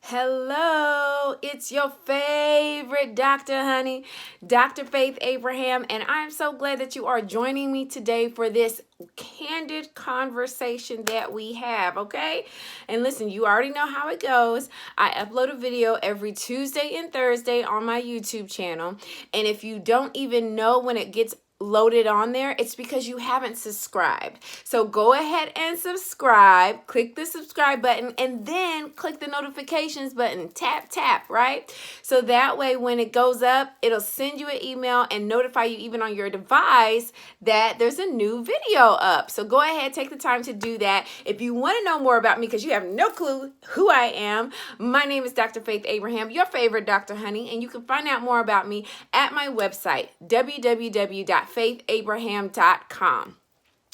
Hello, it's your favorite Dr. Honey, Dr. Faith Abraham, and I'm so glad that you are joining me today for this candid conversation that we have, okay? And listen, you already know how it goes. I upload a video every Tuesday and Thursday on my YouTube channel, and if you don't even know when it gets loaded on there, it's because you haven't subscribed. So go ahead and subscribe, click the subscribe button, and then click the notifications button, tap, right? So that way when it goes up, it'll send you an email and notify you even on your device that there's a new video up. So go ahead, take the time to do that. If you want to know more about me, because you have no clue who I am, my name is Dr. Faith Abraham, your favorite Dr. Honey, and you can find out more about me at my website, www.faithabraham.com.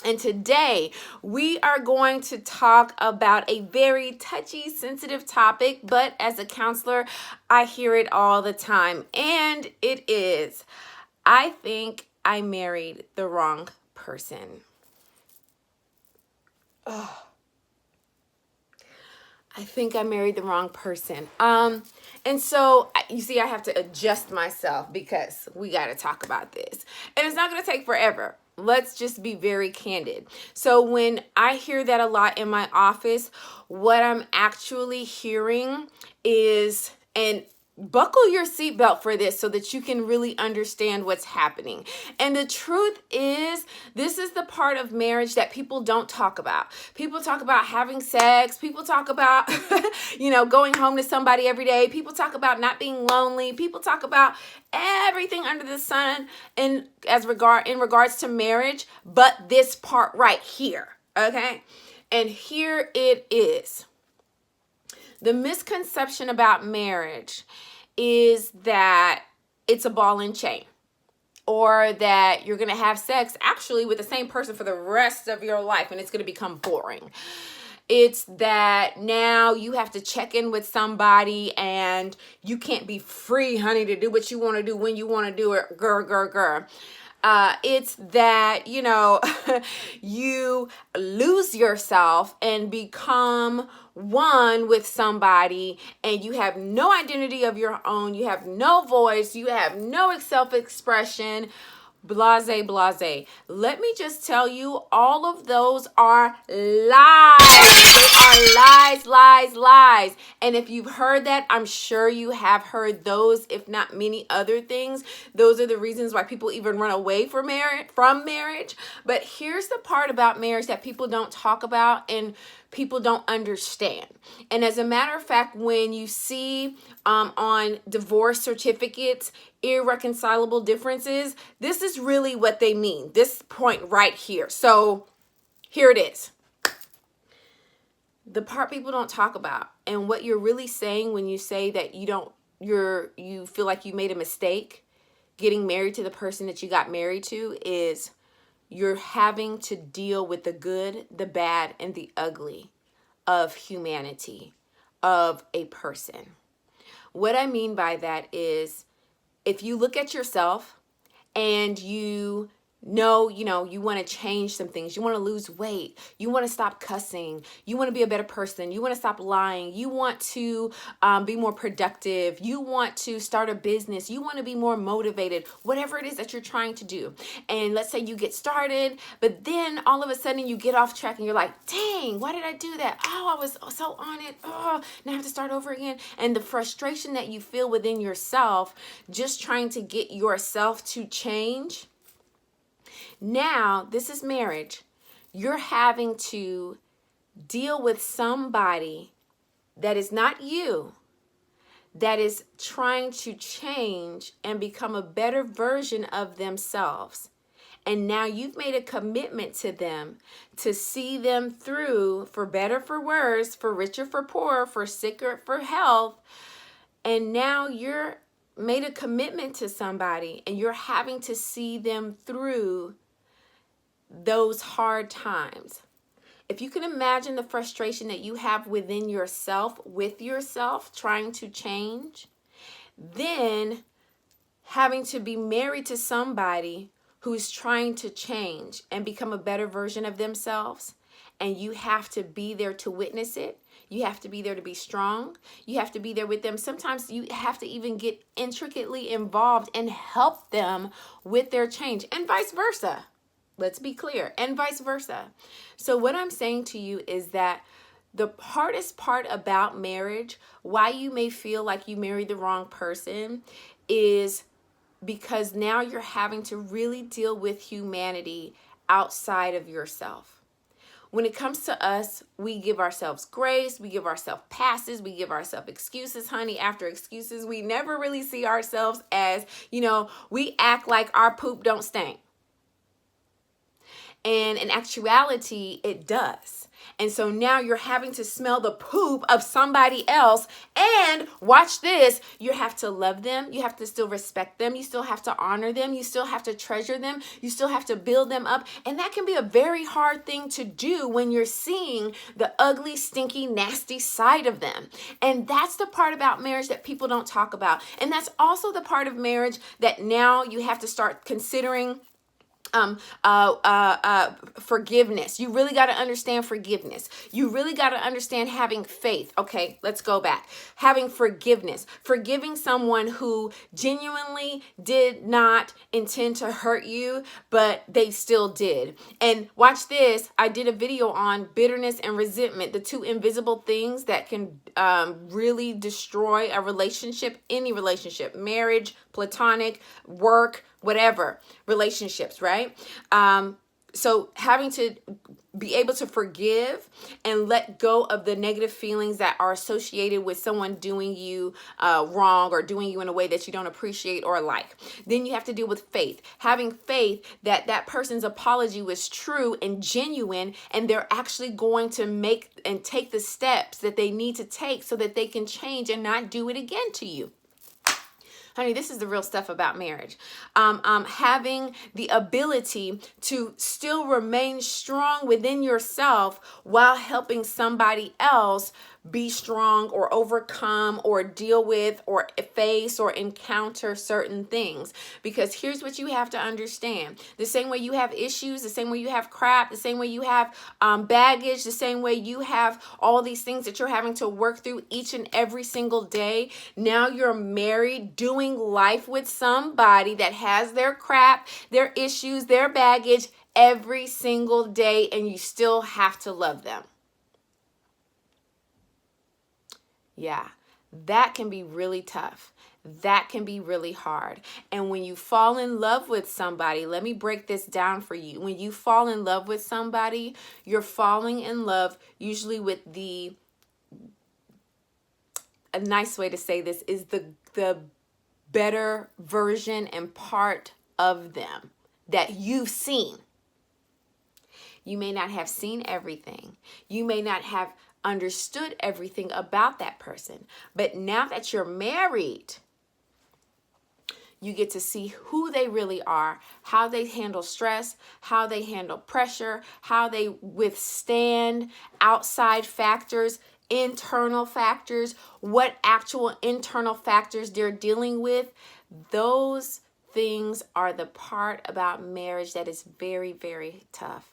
And today we are going to talk about a very touchy, sensitive topic, but as a counselor, I hear it all the time. And it is, I think I married the wrong person. Oh, I think I married the wrong person. And so you see, I have to adjust myself because we got to talk about this. And it's not going to take forever. Let's just be very candid. So when I hear that a lot in my office, what I'm actually hearing is, and buckle your seatbelt for this so that you can really understand what's happening. And the truth is, this is the part of marriage that people don't talk about. People talk about having sex. People talk about, going home to somebody every day. People talk about not being lonely. People talk about everything under the sun in regards to marriage, but this part right here, okay? And here it is. The misconception about marriage is that it's a ball and chain, or that you're going to have sex actually with the same person for the rest of your life and it's going to become boring. It's that now you have to check in with somebody and you can't be free, honey, to do what you want to do when you want to do it. Girl. It's that, you lose yourself and become one with somebody and you have no identity of your own. You have no voice. You have no self-expression. Blase. Let me just tell you, all of those are lies. They are lies. And if you've heard that, I'm sure you have heard those, if not many other things. Those are the reasons why people even run away from marriage. But here's the part about marriage that people don't talk about and people don't understand. And as a matter of fact, when you see on divorce certificates, irreconcilable differences, this is really what they mean. This point right here. So here it is. The part people don't talk about, and what you're really saying when you say that you feel like you made a mistake getting married to the person that you got married to, is you're having to deal with the good, the bad, and the ugly of humanity, of a person. What I mean by that is, if you look at yourself and you want to change some things, you want to lose weight, you want to stop cussing, you want to be a better person, you want to stop lying, you want to be more productive, you want to start a business, you want to be more motivated, whatever it is that you're trying to do. And let's say you get started, but then all of a sudden you get off track and you're like, dang, why did I do that? Oh, I was so on it. Oh, now I have to start over again. And the frustration that you feel within yourself, just trying to get yourself to change. Now, this is marriage. You're having to deal with somebody that is not you, that is trying to change and become a better version of themselves. And now you've made a commitment to them to see them through, for better, for worse, for richer, for poorer, for sicker, for health. And now you're made a commitment to somebody and you're having to see them through those hard times. If you can imagine the frustration that you have within yourself, with yourself, trying to change, then having to be married to somebody who's trying to change and become a better version of themselves, and you have to be there to witness it. You have to be there to be strong. You have to be there with them. Sometimes you have to even get intricately involved and help them with their change, and vice versa. Let's be clear, and vice versa. So what I'm saying to you is that the hardest part about marriage, why you may feel like you married the wrong person, is because now you're having to really deal with humanity outside of yourself. When it comes to us, we give ourselves grace, we give ourselves passes, we give ourselves excuses, honey, after excuses. We never really see ourselves as, we act like our poop don't stink. And in actuality, it does. And so now you're having to smell the poop of somebody else. And watch this, you have to love them. You have to still respect them. You still have to honor them. You still have to treasure them. You still have to build them up. And that can be a very hard thing to do when you're seeing the ugly, stinky, nasty side of them. And that's the part about marriage that people don't talk about. And that's also the part of marriage that now you have to start considering forgiveness. You really got to understand forgiveness. You really got to understand having faith. Okay, let's go back. Having forgiveness. Forgiving someone who genuinely did not intend to hurt you, but they still did. And watch this. I did a video on bitterness and resentment, the two invisible things that can really destroy a relationship, any relationship, marriage, platonic, work, whatever, relationships, right? So having to be able to forgive and let go of the negative feelings that are associated with someone doing you wrong or doing you in a way that you don't appreciate or like. Then you have to deal with faith. Having faith that that person's apology was true and genuine, and they're actually going to make and take the steps that they need to take so that they can change and not do it again to you. Honey, this is the real stuff about marriage. Having the ability to still remain strong within yourself while helping somebody else be strong or overcome or deal with or face or encounter certain things. Because here's what you have to understand. The same way you have issues, the same way you have crap, the same way you have baggage, the same way you have all these things that you're having to work through each and every single day. Now you're married, doing life with somebody that has their crap, their issues, their baggage every single day, and you still have to love them. Yeah, that can be really tough. That can be really hard. And when you fall in love with somebody, let me break this down for you. When you fall in love with somebody, you're falling in love usually with a nice way to say this is the better version and part of them that you've seen. You may not have seen everything. You may not have understood everything about that person. But now that you're married, you get to see who they really are, how they handle stress, how they handle pressure, how they withstand outside factors, internal factors, what actual internal factors they're dealing with. Those things are the part about marriage that is very, very tough.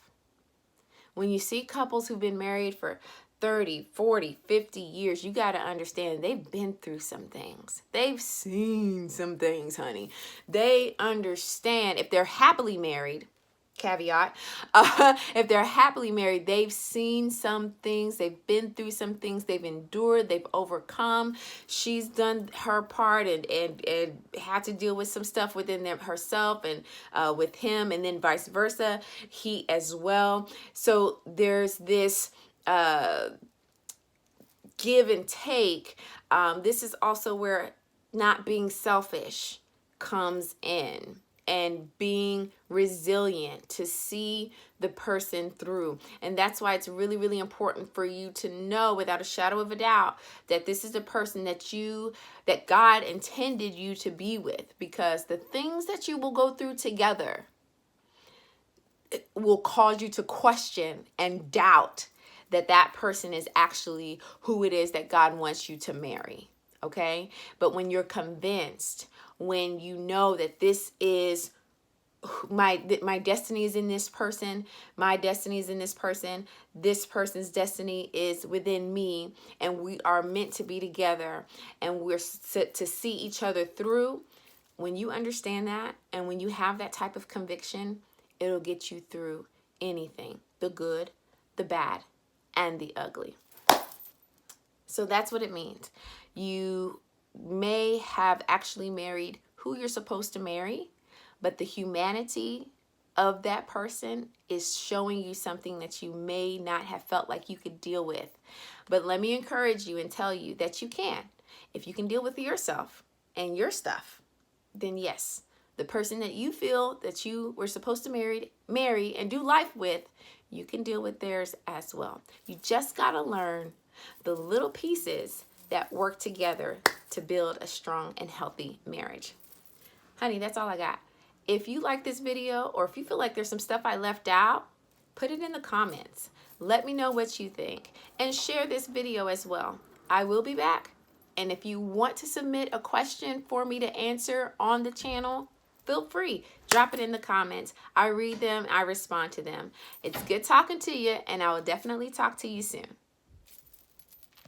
When you see couples who've been married for 30, 40, 50 years, you got to understand they've been through some things. They've seen some things, honey. They understand. If they're happily married, caveat, if they're happily married, they've seen some things. They've been through some things. They've endured. They've overcome. She's done her part and had to deal with some stuff within them herself and with him, and then vice versa, he as well. So there's this give and take. This is also where not being selfish comes in, and being resilient to see the person through. And that's why it's really, really important for you to know without a shadow of a doubt that this is the person that God intended you to be with, because the things that you will go through together will cause you to question and doubt that person is actually who it is that God wants you to marry, okay? But when you're convinced, when you know that this is my destiny is in this person, my destiny is in this person, this person's destiny is within me, and we are meant to be together, and we're set to see each other through. When you understand that, and when you have that type of conviction, it'll get you through anything, the good, the bad, and the ugly. So that's what it means. You may have actually married who you're supposed to marry, but the humanity of that person is showing you something that you may not have felt like you could deal with. But let me encourage you and tell you that you can. If you can deal with yourself and your stuff, then yes, the person that you feel that you were supposed to marry and do life with, you can deal with theirs as well. You just got to learn the little pieces that work together to build a strong and healthy marriage. Honey, that's all I got. If you like this video, or if you feel like there's some stuff I left out, put it in the comments. Let me know what you think, and share this video as well. I will be back. And if you want to submit a question for me to answer on the channel, feel free. Drop it in the comments. I read them. I respond to them. It's good talking to you, and I will definitely talk to you soon.